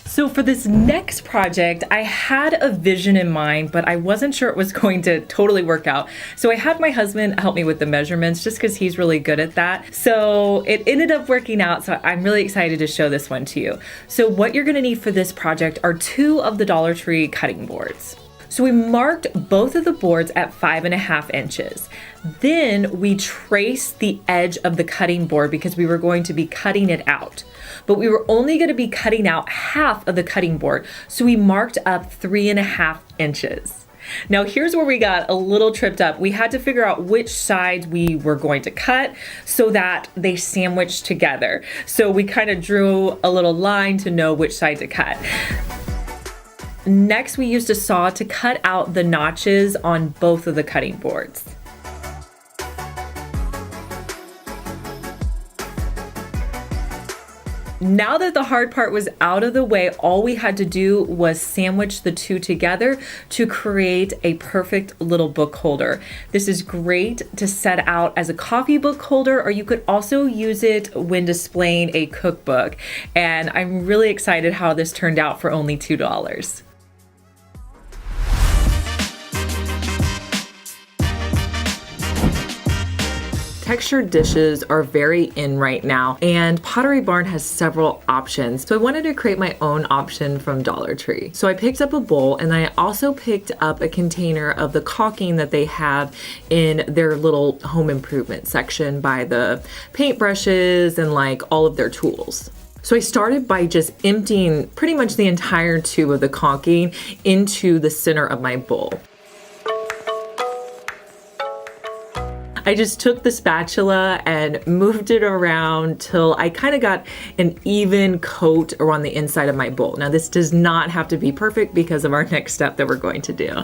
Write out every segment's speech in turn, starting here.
So for this next project, I had a vision in mind, but I wasn't sure it was going to totally work out. So I had my husband help me with the measurements just because he's really good at that. So it ended up working out. So I'm really excited to show this one to you. So what you're gonna need for this project are 2 of the Dollar Tree cutting boards. So we marked both of the boards at 5.5 inches. Then we traced the edge of the cutting board because we were going to be cutting it out. But we were only going to be cutting out half of the cutting board. So we marked up 3.5 inches. Now here's where we got a little tripped up. We had to figure out which sides we were going to cut so that they sandwiched together. So we kind of drew a little line to know which side to cut. Next, we used a saw to cut out the notches on both of the cutting boards. Now that the hard part was out of the way, all we had to do was sandwich the 2 together to create a perfect little book holder. This is great to set out as a coffee book holder, or you could also use it when displaying a cookbook. And I'm really excited how this turned out for only $2. Textured dishes are very in right now, and Pottery Barn has several options. So I wanted to create my own option from Dollar Tree. So I picked up a bowl, and I also picked up a container of the caulking that they have in their little home improvement section by the paintbrushes and like all of their tools. So I started by just emptying pretty much the entire tube of the caulking into the center of my bowl. I just took the spatula and moved it around till I kind of got an even coat around the inside of my bowl. Now this does not have to be perfect because of our next step that we're going to do.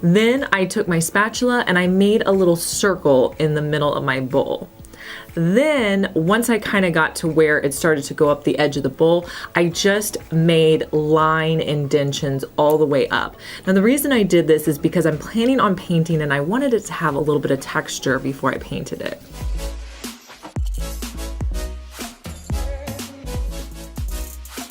Then I took my spatula and I made a little circle in the middle of my bowl. Then once I kind of got to where it started to go up the edge of the bowl, I just made line indentions all the way up. Now the reason I did this is because I'm planning on painting and I wanted it to have a little bit of texture before I painted it.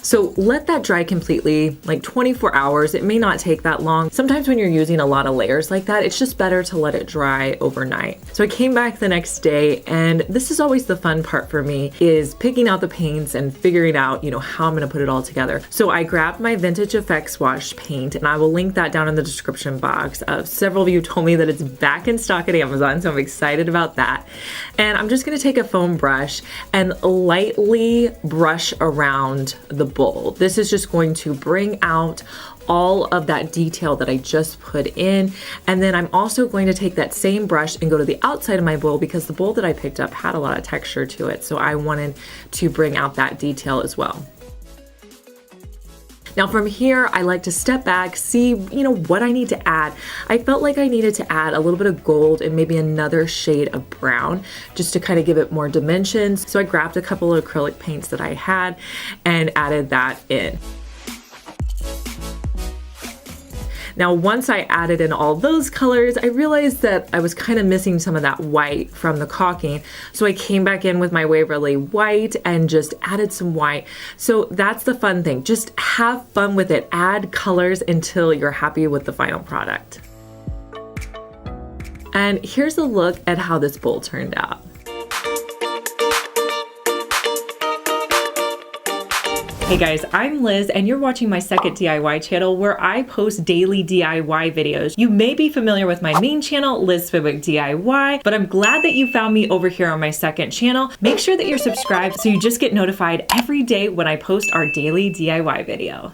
So let that dry completely, like 24 hours. It may not take that long. Sometimes when you're using a lot of layers like that, it's just better to let it dry overnight. So I came back the next day, and this is always the fun part for me, is picking out the paints and figuring out, how I'm gonna put it all together. So I grabbed my Vintage Effects wash paint, and I will link that down in the description box. Several of you told me that it's back in stock at Amazon, so I'm excited about that. And I'm just gonna take a foam brush and lightly brush around the bowl. This is just going to bring out all of that detail that I just put in. And then I'm also going to take that same brush and go to the outside of my bowl because the bowl that I picked up had a lot of texture to it. So I wanted to bring out that detail as well. Now from here, I like to step back, see, what I need to add. I felt like I needed to add a little bit of gold and maybe another shade of brown just to kind of give it more dimensions. So I grabbed a couple of acrylic paints that I had and added that in. Now, once I added in all those colors, I realized that I was kind of missing some of that white from the caulking. So I came back in with my Waverly white and just added some white. So that's the fun thing. Just have fun with it. Add colors until you're happy with the final product. And here's a look at how this bowl turned out. Hey guys, I'm Liz and you're watching my second DIY channel where I post daily DIY videos. You may be familiar with my main channel, Liz Fenwick DIY, but I'm glad that you found me over here on my second channel. Make sure that you're subscribed so you just get notified every day when I post our daily DIY video.